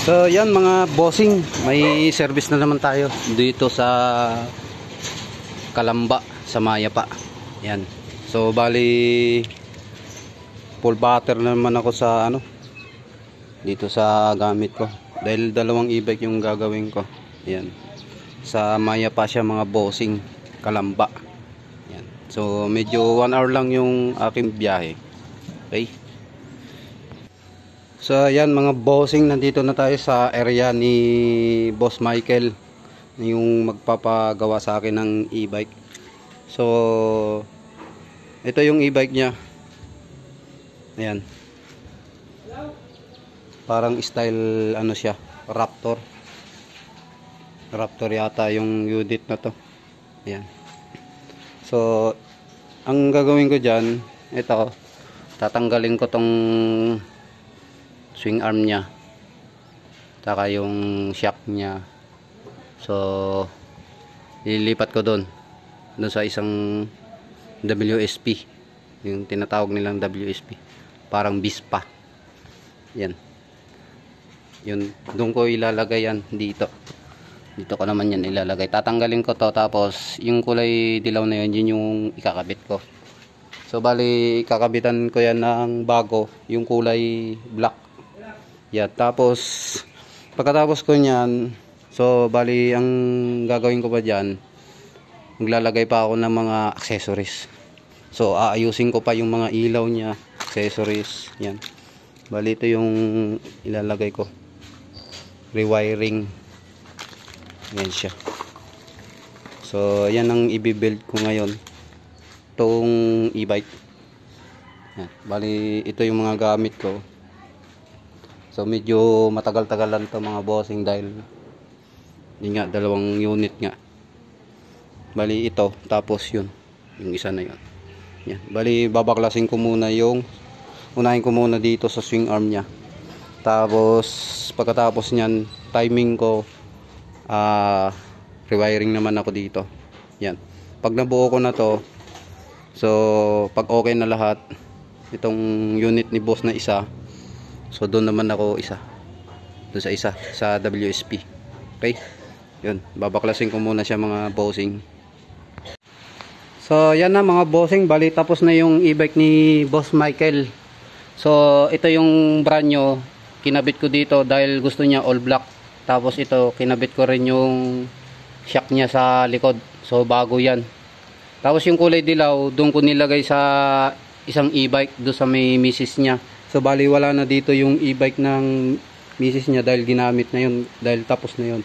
So yan mga bossing, may service na naman tayo dito sa Kalamba sa Mayapa. Yan. So bali full butter na naman ako sa dito sa gamit ko. Dahil dalawang e-bike yung gagawin ko. Yan. Sa Mayapa siya mga bossing, Kalamba. Yan. So medyo 1 hour lang yung aking biyahe. Okay? So ayan mga bossing, nandito na tayo sa area ni Boss Michael, yung magpapagawa sa akin ng e-bike. So ito yung e-bike niya. Ayan. Parang style siya, Raptor. Raptor yata yung unit na to. Ayan. So ang gagawin ko diyan, ito, tatanggalin ko tong swing arm niya, saka yung shock niya. So ililipat ko doon sa isang WSP, yung tinatawag nilang WSP, parang Bispa. Yan, yun, doon ko ilalagay yan. Dito ko naman yan ilalagay. Tatanggalin ko to, tapos yung kulay dilaw na yun, yun yung ikakabit ko. So bali ikakabitan ko yan ng bago, yung kulay black. Yeah, tapos pagkatapos ko niyan, so bali ang gagawin ko pa diyan, maglalagay pa ako ng mga accessories. So aayusin ko pa yung mga ilaw niya, accessories, yan. Bali ito yung ilalagay ko. Rewiring. Yan siya. So yan ang i-build ko ngayon. Itong e-bike. Yan. Bali ito yung mga gamit ko. So medyo matagal-tagalan to mga bossing, dahil yun nga, dalawang unit nga. Bali ito, tapos yung isa na yun. Yan. Bali babaklasin ko muna unahin ko muna dito sa swing arm nya. Tapos pagkatapos nyan, timing ko, rewiring naman ako dito. Yan. Pag nabuo ko na to, so pag okay na lahat, itong unit ni boss na isa, so doon naman ako doon sa isa sa WSP. Okay, yun, babaklasin ko muna siya mga bossing. So yan na mga bossing, bali tapos na yung e-bike ni Boss Michael. So ito yung brand new, kinabit ko dito dahil gusto niya all black. Tapos ito, kinabit ko rin yung shock niya sa likod, so bago yan. Tapos yung kulay dilaw, doon ko nilagay sa isang e-bike doon sa may misis niya. So bali wala na dito yung e-bike ng misis niya dahil ginamit na yun, dahil tapos na yun.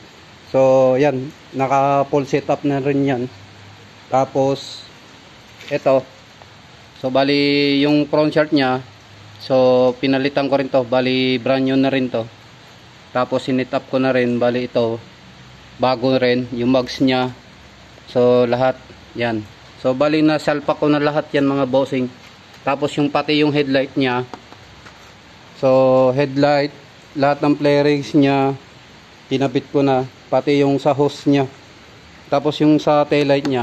So yan, naka full setup na rin yan. Tapos eto, so bali yung front short niya, so pinalitan ko rin to, bali brand new na rin to. Tapos sinit up ko na rin, bali ito bago rin yung mags niya. So lahat yan, so bali na salpak ko na lahat yan mga bossing. Tapos yung pati yung headlight niya, so headlight, lahat ng flarings niya kinabit ko na, pati yung sa hose niya. Tapos yung sa taillight niya,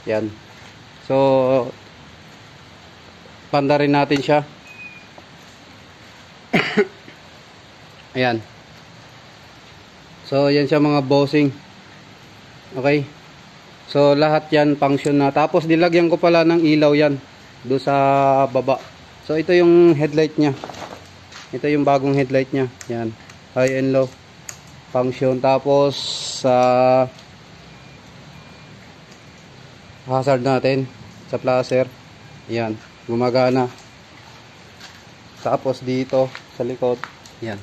yan. So panda rin natin siya. Ayan. So yan siya mga bossing. Okay, so lahat yan function na. Tapos dilagyan ko pala ng ilaw yan do sa baba. So ito yung headlight niya. Ito yung bagong headlight niya. Yan. High and low function. Tapos sa hazard natin sa placer. Yan. Gumagana. Tapos dito sa likod. Yan.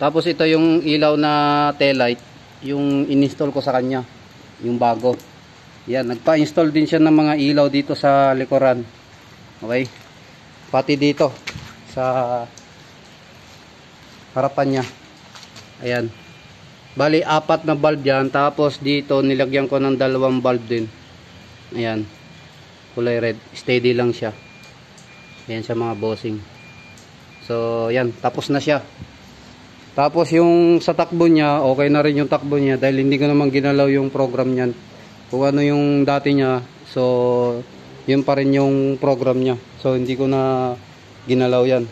Tapos ito yung ilaw na taillight. Yung in-install ko sa kanya. Yung bago. Yan. Nagpa-install din siya ng mga ilaw dito sa likuran. Okay. Pati dito sa harapan niya. Ayan. Bali 4 na bulb yan. Tapos dito nilagyan ko ng 2 bulb din. Ayan. Kulay red. Steady lang siya. Ayan siya mga bossing. So yan. Tapos na siya. Tapos yung sa takbo niya, okay na rin yung takbo niya. Dahil hindi ko naman ginalaw yung program niyan. Kung ano yung dati niya. So yun pa rin yung program niya. So hindi ko na ginalaw yan.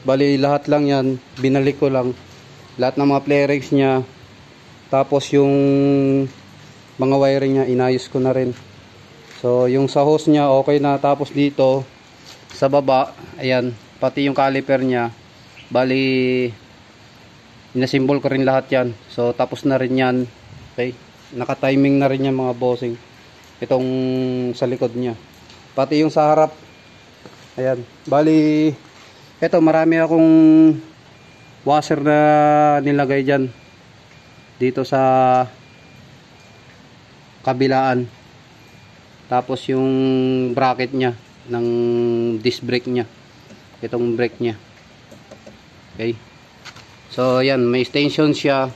Bali lahat lang yan binalik ko lang. lahat ng mga playrings niya. Tapos yung mga wiring niya inayos ko na rin. So yung sa hose niya okay na. Tapos dito sa baba, ayan, pati yung caliper niya, bali inasimbol ko rin lahat yan. So tapos na rin yan. Okay, naka-timing na rin yan mga bossing. Itong sa likod niya, pati yung sa harap, ayan, bali ito marami akong washer na nilagay dyan dito sa kabilaan. Tapos yung bracket nya ng disc brake nya, itong brake nya. Okay, so yan, may extension siya,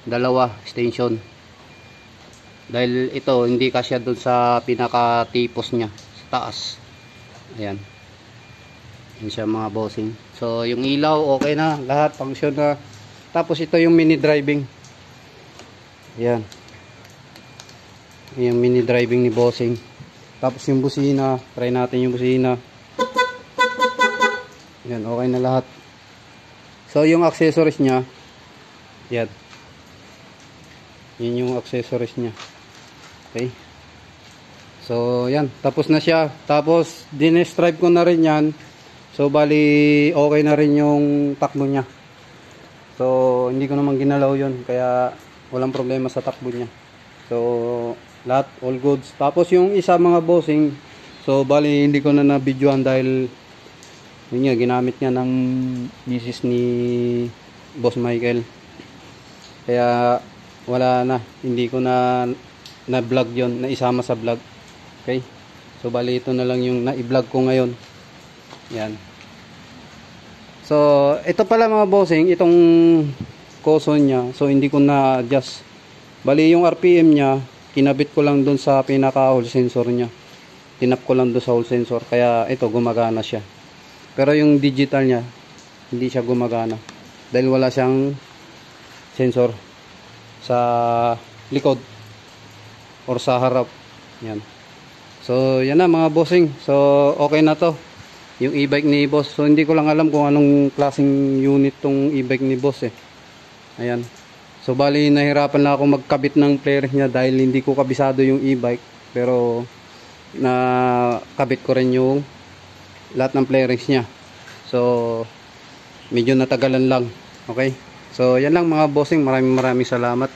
dalawa extension, dahil ito hindi kasya dun sa pinakatipos nya sa taas. Ayan, yan siya mga bossing. So yung ilaw okay na, lahat function na. Tapos ito yung mini driving. Ayan, yung mini driving ni bossing. Tapos yung busina, try natin yung busina. Ayan, okay na lahat. So yung accessories nya, yan, yun yung accessories nya. Okay, so yan, tapos na siya. Tapos dinestripe ko na rin yan. So bali okay na rin yung takbo nya. So hindi ko naman ginalaw yun, kaya walang problema sa takbo nya. So lahat all goods. Tapos yung isa mga bossing, so bali hindi ko na na-videoan dahil yun nga, ginamit niya ng misis ni Boss Michael. Kaya wala na, hindi ko na vlog yon, na isama sa vlog. Okay, so bali ito na lang yung na-vlog ko ngayon. Yan. So ito pala mga bossing, itong caution nya, so hindi ko na adjust. Bali yung RPM nya, kinabit ko lang dun sa pinaka hall sensor nya, tinap ko lang dun sa hall sensor, kaya ito gumagana siya. Pero yung digital nya hindi siya gumagana dahil wala siyang sensor sa likod or sa harap. Yan. So yan na mga bossing. So okay na to yung e-bike ni boss. So hindi ko lang alam kung anong klaseng unit tong e-bike ni boss eh. Ayan. So bali nahirapan na ako magkabit ng player niya dahil hindi ko kabisado yung e-bike, pero nakabit ko rin yung lahat ng players niya. So medyo natagalan lang. Okay, so yan lang mga bossing, maraming salamat.